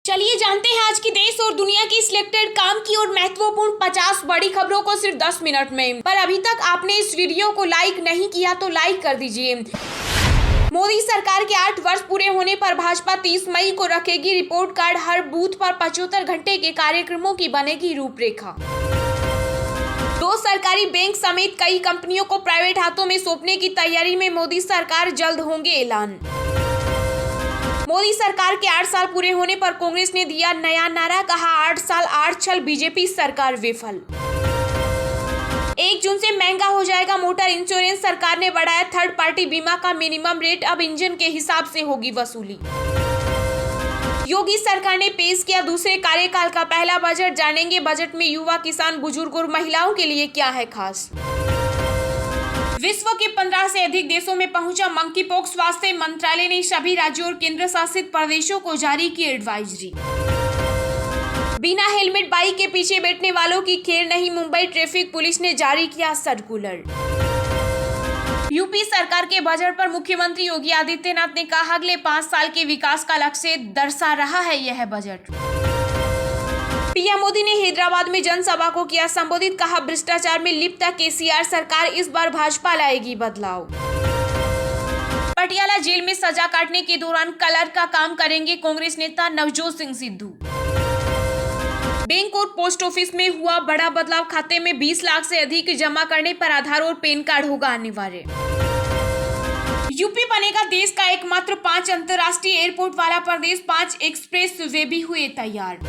चलिए जानते हैं आज की देश और दुनिया की सिलेक्टेड काम की और महत्वपूर्ण 50 बड़ी खबरों को सिर्फ 10 मिनट में। पर अभी तक आपने इस वीडियो को लाइक नहीं किया तो लाइक कर दीजिए। मोदी सरकार के 8 वर्ष पूरे होने पर भाजपा 30 मई को रखेगी रिपोर्ट कार्ड। हर बूथ पर 75 घंटे के कार्यक्रमों की बनेगी रूपरेखा। 2 सरकारी बैंक समेत कई कंपनियों को प्राइवेट हाथों में सौंपने की तैयारी में मोदी सरकार, जल्द होंगे ऐलान। मोदी सरकार के 8 साल पूरे होने पर कांग्रेस ने दिया नया नारा, कहा 8 साल 8 छल बीजेपी सरकार विफल। 1 जून से महंगा हो जाएगा मोटर इंश्योरेंस। सरकार ने बढ़ाया थर्ड पार्टी बीमा का मिनिमम रेट, अब इंजन के हिसाब से होगी वसूली। योगी सरकार ने पेश किया दूसरे कार्यकाल का पहला बजट। जानेंगे बजट में युवा, किसान, बुजुर्ग और महिलाओं के लिए क्या है खास। विश्व के 15 से अधिक देशों में पहुंचा मंकी पॉक्स। स्वास्थ्य मंत्रालय ने सभी राज्यों और केंद्र शासित प्रदेशों को जारी की एडवाइजरी। बिना हेलमेट बाइक के पीछे बैठने वालों की खैर नहीं, मुंबई ट्रैफिक पुलिस ने जारी किया सर्कुलर। यूपी सरकार के बजट पर मुख्यमंत्री योगी आदित्यनाथ ने कहा अगले 5 साल के विकास का लक्ष्य दर्शा रहा है यह बजट। पीएम मोदी ने हैदराबाद में जनसभा को किया संबोधित, कहा भ्रष्टाचार में लिप्त केसीआर सरकार, इस बार भाजपा लाएगी बदलाव। पटियाला जेल में सजा काटने के दौरान कलर का काम करेंगे कांग्रेस नेता नवजोत सिंह सिद्धू। बैंक और पोस्ट ऑफिस में हुआ बड़ा बदलाव, खाते में 20 लाख से अधिक जमा करने पर आधार और पैन कार्ड होगा अनिवार्य। यूपी बनेगा देश का एकमात्र 5 अंतर्राष्ट्रीय एयरपोर्ट वाला प्रदेश, 5 एक्सप्रेस वे भी हुए तैयार।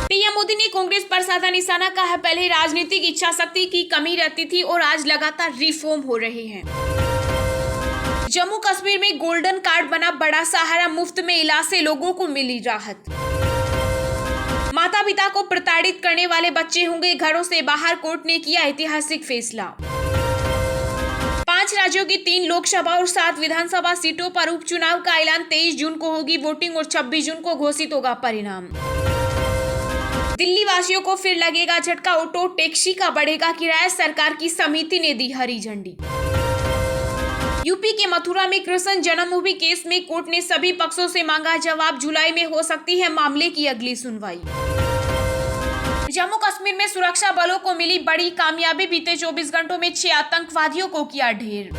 पीएम मोदी ने कांग्रेस पर साधा निशाना, कहा पहले राजनीतिक इच्छा शक्ति की कमी रहती थी और आज लगातार रिफॉर्म हो रहे हैं। जम्मू कश्मीर में गोल्डन कार्ड बना बड़ा सहारा, मुफ्त में इलाज से लोगों को मिली राहत। माता पिता को प्रताड़ित करने वाले बच्चे होंगे घरों से बाहर, कोर्ट ने किया ऐतिहासिक फैसला। 5 राज्यों की 3 लोकसभा और 7 विधानसभा सीटों पर उपचुनाव का ऐलान। 23 जून को होगी वोटिंग और 26 जून को घोषित होगा परिणाम। दिल्ली वासियों को फिर लगेगा झटका, ऑटो टैक्सी का बढ़ेगा किराया, सरकार की समिति ने दी हरी झंडी। यूपी के मथुरा में कृष्ण जन्मभूमि केस में कोर्ट ने सभी पक्षों से मांगा जवाब। जुलाई में हो सकती है मामले की अगली सुनवाई। जम्मू कश्मीर में सुरक्षा बलों को मिली बड़ी कामयाबी, बीते 24 घंटों में 6 आतंकवादियों को किया ढेर।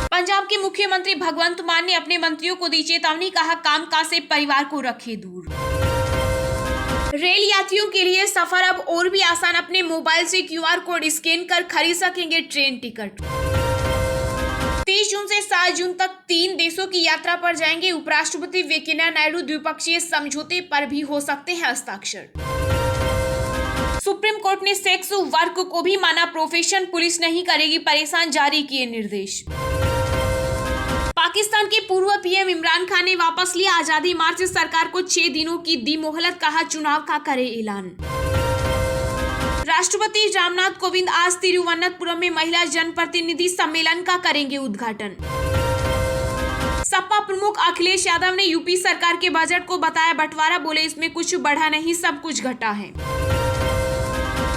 पंजाब के मुख्यमंत्री भगवंत मान ने अपने मंत्रियों को दी चेतावनी, कहा कामकाज से परिवार को रखे दूर। रेल यात्रियों के लिए सफर अब और भी आसान, अपने मोबाइल से क्यूआर कोड स्कैन कर खरीद सकेंगे ट्रेन टिकट। 30 जून से 7 जून तक 3 देशों की यात्रा पर जाएंगे उपराष्ट्रपति वेंकैया नायडू। द्विपक्षीय समझौते पर भी हो सकते हैं हस्ताक्षर। सुप्रीम कोर्ट ने सेक्स वर्क को भी माना प्रोफेशन, पुलिस नहीं करेगी परेशान, जारी किए निर्देश। पाकिस्तान के पूर्व पीएम इमरान खान ने वापस लिया आजादी मार्च, सरकार को 6 दिनों की दी मोहलत, कहा चुनाव का करे ऐलान। राष्ट्रपति रामनाथ कोविंद आज तिरुवनंतपुरम में महिला जनप्रतिनिधि सम्मेलन का करेंगे उद्घाटन। सपा प्रमुख अखिलेश यादव ने यूपी सरकार के बजट को बताया बंटवारा, बोले इसमें कुछ बढ़ा नहीं सब कुछ घटा है।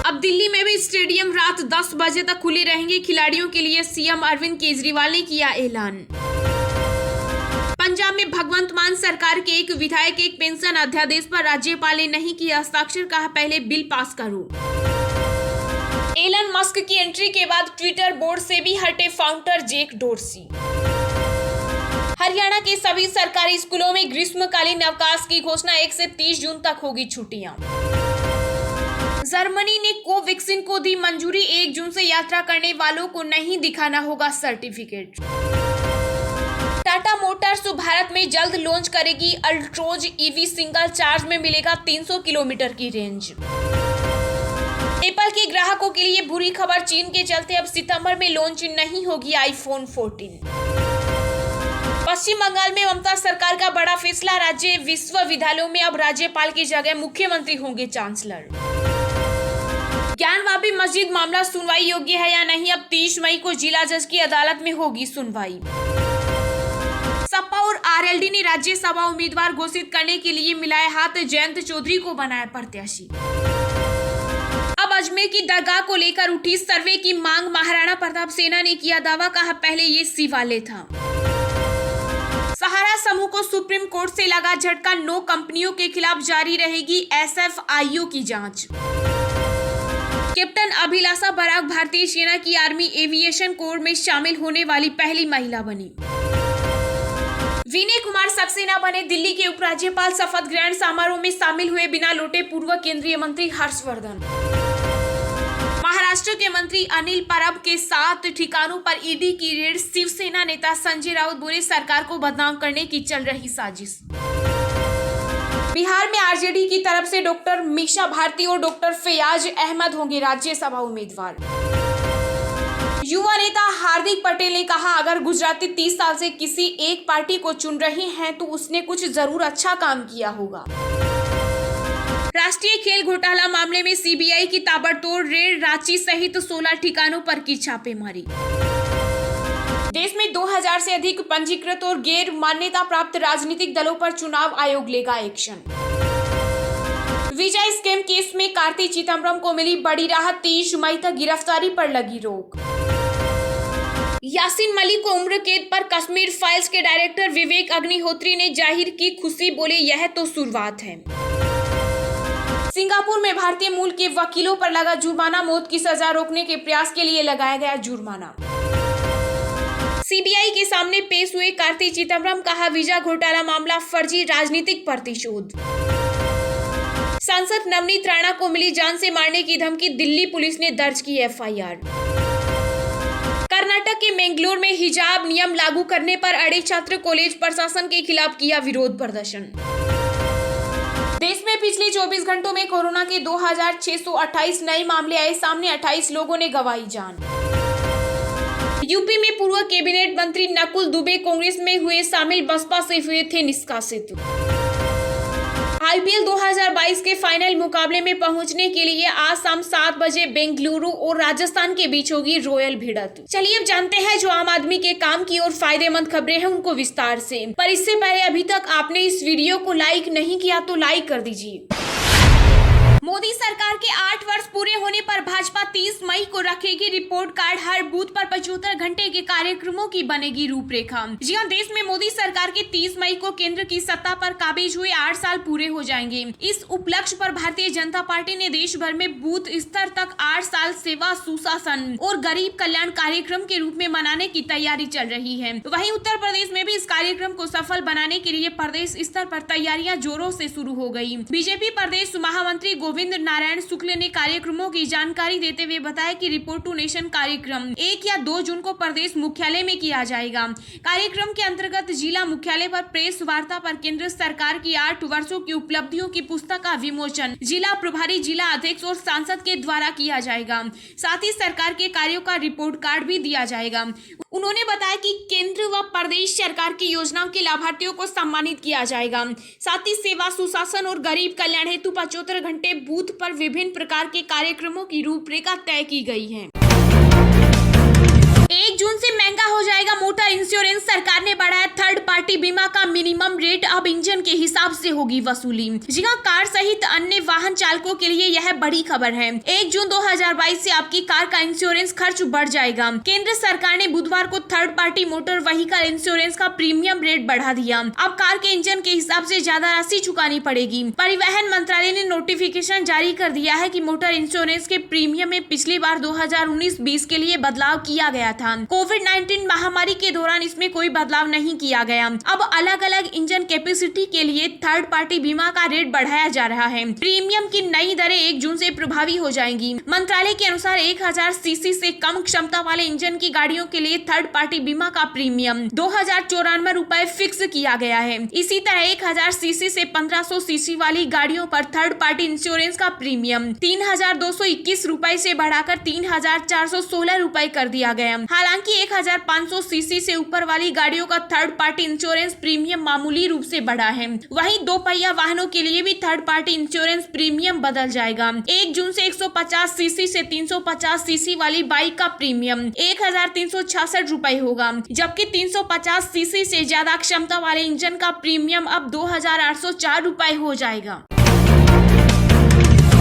अब दिल्ली में भी स्टेडियम रात 10 बजे तक खुले रहेंगे खिलाड़ियों के लिए, सीएम अरविंद केजरीवाल ने किया ऐलान। पंजाब में भगवंत मान सरकार के एक विधायक एक पेंशन अध्यादेश पर राज्यपाल ने नहीं किया हस्ताक्षर, कहा पहले बिल पास करो। एलन मस्क की एंट्री के बाद ट्विटर बोर्ड से भी हटे फाउंडर जैक डोर्सी। हरियाणा के सभी सरकारी स्कूलों में ग्रीष्मकालीन अवकाश की घोषणा, 1 से 30 जून तक होगी छुट्टियां। जर्मनी ने कोवैक्सीन को दी मंजूरी, 1 जून से यात्रा करने वालों को नहीं दिखाना होगा सर्टिफिकेट। टाटा मोटर्स भारत में जल्द लॉन्च करेगी अल्ट्रोज ईवी, सिंगल चार्ज में मिलेगा 300 किलोमीटर की रेंज। एप्पल के ग्राहकों के लिए बुरी खबर, चीन के चलते अब सितंबर में लॉन्च नहीं होगी आईफोन 14। पश्चिम बंगाल में ममता सरकार का बड़ा फैसला, राज्य विश्वविद्यालयों में अब राज्यपाल की जगह मुख्यमंत्री होंगे चांसलर। ज्ञानवापी मस्जिद मामला सुनवाई योग्य है या नहीं, अब 30 मई को जिला जज की अदालत में होगी सुनवाई। सपा और आरएलडी ने राज्यसभा उम्मीदवार घोषित करने के लिए मिलाए हाथ, जयंत चौधरी को बनाया प्रत्याशी। अब अजमेर की दरगाह को लेकर उठी सर्वे की मांग, महाराणा प्रताप सेना ने किया दावा, कहा पहले ये शिवालय था। सहारा टाटा समूह को सुप्रीम कोर्ट से लगा झटका, 9 कंपनियों के खिलाफ जारी रहेगी SFIO की जांच। कैप्टन अभिलाषा बराक भारतीय सेना की आर्मी एविएशन कोर में शामिल होने वाली पहली महिला बनी। विनय कुमार सक्सेना बने दिल्ली के उपराज्यपाल, शपथ ग्रहण समारोह में शामिल हुए बिना लौटे पूर्व केंद्रीय मंत्री हर्षवर्धन। महाराष्ट्र के मंत्री अनिल परब के 7 ठिकानों पर ईडी की रेड, शिवसेना नेता संजय राउत बोले सरकार को बदनाम करने की चल रही साजिश। बिहार में आरजेडी की तरफ से डॉक्टर मीशा भारती और डॉक्टर फैयाज अहमद होंगे राज्यसभा उम्मीदवार। युवा नेता हार्दिक पटेल ने कहा, अगर गुजराती 30 साल से किसी एक पार्टी को चुन रहे हैं तो उसने कुछ जरूर अच्छा काम किया होगा। राष्ट्रीय खेल घोटाला मामले में सीबीआई की ताबड़तोड़ रेड, रांची सहित 16 ठिकानों पर की छापेमारी। देश में 2000 से अधिक पंजीकृत और गैर मान्यता प्राप्त राजनीतिक दलों पर चुनाव आयोग लेगा एक्शन। वीजा स्कैम केस में कार्ति चिदम्बरम को मिली बड़ी राहत, 30 मई तक गिरफ्तारी पर लगी रोक। यासीन मलिक को उम्र कैद पर कश्मीर फाइल्स के डायरेक्टर विवेक अग्निहोत्री ने जाहिर की खुशी, बोले यह तो शुरुआत है। सिंगापुर में भारतीय मूल के वकीलों पर लगा जुर्माना, मौत की सजा रोकने के प्रयास के लिए लगाया गया जुर्माना। सीबीआई के सामने पेश हुए कार्ति चिदम्बरम, कहा वीजा घोटाला मामला फर्जी, राजनीतिक प्रतिशोध। सांसद नवनीत राणा को मिली जान से मारने की धमकी, दिल्ली पुलिस ने दर्ज की एफआईआर। कर्नाटक के मैंगलोर में हिजाब नियम लागू करने पर अड़े छात्र, कॉलेज प्रशासन के खिलाफ किया विरोध प्रदर्शन। देश में पिछले 24 घंटों में कोरोना के 2628 नए मामले आए सामने, 28 लोगों ने गंवाई जान। यूपी में पूर्व कैबिनेट मंत्री नकुल दुबे कांग्रेस में हुए शामिल, बसपा से हुए थे निष्कासित। आईपीएल 2022 के फाइनल मुकाबले में पहुंचने के लिए आज शाम 7 बजे बेंगलुरु और राजस्थान के बीच होगी रॉयल भिड़ंत। चलिए अब जानते हैं जो आम आदमी के काम की और फायदेमंद खबरें हैं उनको विस्तार से। पर इससे पहले अभी तक आपने इस वीडियो को लाइक नहीं किया तो लाइक कर दीजिए। मोदी सरकार के 8 वर्ष पूरे होने पर भाजपा 30 मई को रखेगी रिपोर्ट कार्ड, हर बूथ पर 75 घंटे के कार्यक्रमों की बनेगी रूपरेखा। जी हां, देश में मोदी सरकार के 30 मई को केंद्र की सत्ता पर काबिज हुए 8 साल पूरे हो जाएंगे। इस उपलक्ष्य पर भारतीय जनता पार्टी ने देश भर में बूथ स्तर तक 8 साल सेवा, सुशासन और गरीब कल्याण कार्यक्रम के रूप में मनाने की तैयारी चल रही है। वहीं उत्तर प्रदेश में भी इस कार्यक्रम को सफल बनाने के लिए प्रदेश स्तर पर तैयारियां जोरों से शुरू हो गयी। बीजेपी प्रदेश महामंत्री गोविंद नारायण शुक्ल ने कार्यक्रमों की जानकारी देते हुए बताया कि रिपोर्ट टू नेशन कार्यक्रम 1 या 2 जून को प्रदेश मुख्यालय में किया जाएगा। कार्यक्रम के अंतर्गत जिला मुख्यालय पर प्रेस वार्ता पर केंद्र सरकार की 8 वर्षों की उपलब्धियों की पुस्तक का विमोचन जिला प्रभारी, जिला अध्यक्ष और सांसद के द्वारा किया जाएगा। साथ ही सरकार के कार्यों का रिपोर्ट कार्ड भी दिया जाएगा। उन्होंने बताया कि केंद्र व प्रदेश सरकार की योजनाओं के लाभार्थियों को सम्मानित किया जाएगा। साथ ही सेवा, सुशासन और गरीब कल्याण हेतु 75 घंटे बूथ पर विभिन्न प्रकार के कार्यक्रमों की रूपरेखा तय की गई है। 1 जून से महंगा हो जाएगा मोटर इंश्योरेंस, सरकार ने बढ़ाया थर्ड पार्टी बीमा का मिनिमम रेट, अब इंजन के हिसाब से होगी वसूली। जी हां, कार सहित अन्य वाहन चालकों के लिए यह बड़ी खबर है। 1 जून 2022 से आपकी कार का इंश्योरेंस खर्च बढ़ जाएगा। केंद्र सरकार ने बुधवार को third party motor vehicle insurance का प्रीमियम रेट बढ़ा दिया। अब कार के इंजन के हिसाब से ज्यादा राशि चुकानी पड़ेगी। परिवहन मंत्रालय ने नोटिफिकेशन जारी कर दिया है कि मोटर इंश्योरेंस के प्रीमियम में पिछली बार 2019-20 के लिए बदलाव किया गया था। कोविड-19 महामारी के दौरान इसमें कोई बदलाव नहीं किया गया। अब अलग अलग इंजन कैपेसिटी के लिए थर्ड पार्टी बीमा का रेट बढ़ाया जा रहा है। प्रीमियम की नई दरें 1 जून से प्रभावी हो जाएंगी। मंत्रालय के अनुसार 1000 सीसी से कम क्षमता वाले इंजन की गाड़ियों के लिए थर्ड पार्टी बीमा का प्रीमियम 2094 रुपए फिक्स किया गया है। इसी तरह 1000 सीसी से 1500 सीसी वाली गाड़ियों पर थर्ड पार्टी इंश्योरेंस का प्रीमियम 3221 रुपए से बढ़ाकर 3416 रुपए कर दिया गया। हालांकि 1500 सीसी से ऊपर वाली गाड़ियों का थर्ड पार्टी इंश्योरेंस प्रीमियम मामूली रूप से बढ़ा है। वहीं 2 पहिया वाहनों के लिए भी थर्ड पार्टी इंश्योरेंस प्रीमियम बदल जाएगा। 1 जून से 150 सीसी से 350 सीसी वाली बाइक का प्रीमियम 1366 रुपए होगा, जबकि 350 सीसी से ज्यादा क्षमता वाले इंजन का प्रीमियम अब 2804 रुपए हो जाएगा।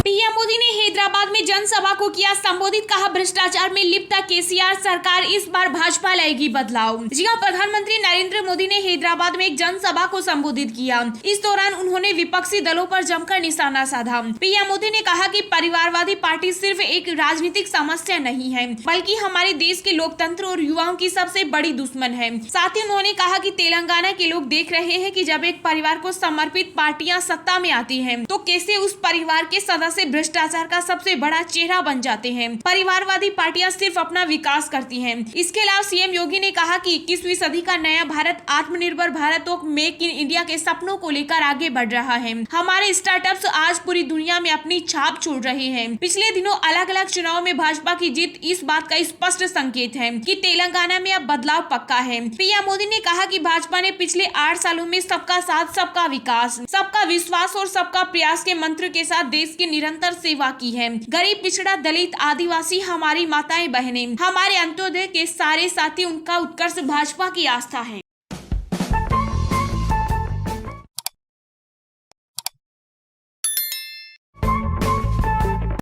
पीएम मोदी ने हैदराबाद में जनसभा को किया संबोधित, कहा भ्रष्टाचार में लिप्त केसीआर सरकार इस बार भाजपा लाएगी बदलाव। जी हां, प्रधानमंत्री नरेंद्र मोदी ने हैदराबाद में एक जनसभा को संबोधित किया। इस दौरान उन्होंने विपक्षी दलों पर जमकर निशाना साधा। पीएम मोदी ने कहा कि परिवारवादी पार्टी सिर्फ एक राजनीतिक समस्या नहीं है, बल्कि हमारे देश के लोकतंत्र और युवाओं की सबसे बड़ी दुश्मन है। साथ ही उन्होंने कहा कि तेलंगाना के लोग देख रहे हैं कि जब एक परिवार को समर्पित पार्टियां सत्ता में आती हैं, तो कैसे उस परिवार के सदस्य भ्रष्टाचार का सबसे बड़ा चेहरा बन जाते हैं। परिवारवादी पार्टियां सिर्फ अपना विकास करती हैं। इसके अलावा सीएम योगी ने कहा कि 21वीं सदी का नया भारत आत्मनिर्भर भारत और मेक इन इंडिया के सपनों को लेकर आगे बढ़ रहा है। हमारे स्टार्टअप्स आज पूरी दुनिया में अपनी छाप छोड़ रहे हैं। पिछले दिनों अलग अलग चुनाव में भाजपा की जीत इस बात का स्पष्ट संकेत है कि तेलंगाना में अब बदलाव पक्का है। पीएम मोदी ने कहा कि भाजपा ने पिछले 8 सालों में सबका साथ, सबका विकास, सबका विश्वास और सबका प्रयास के मंत्र के साथ देश की निरंतर सेवा की है। गरीब, पिछड़ा, दलित, आदिवासी, हमारी माताएं बहनें, हमारे अंत्योदय के सारे साथी, उनका उत्कर्ष भाजपा की आस्था है।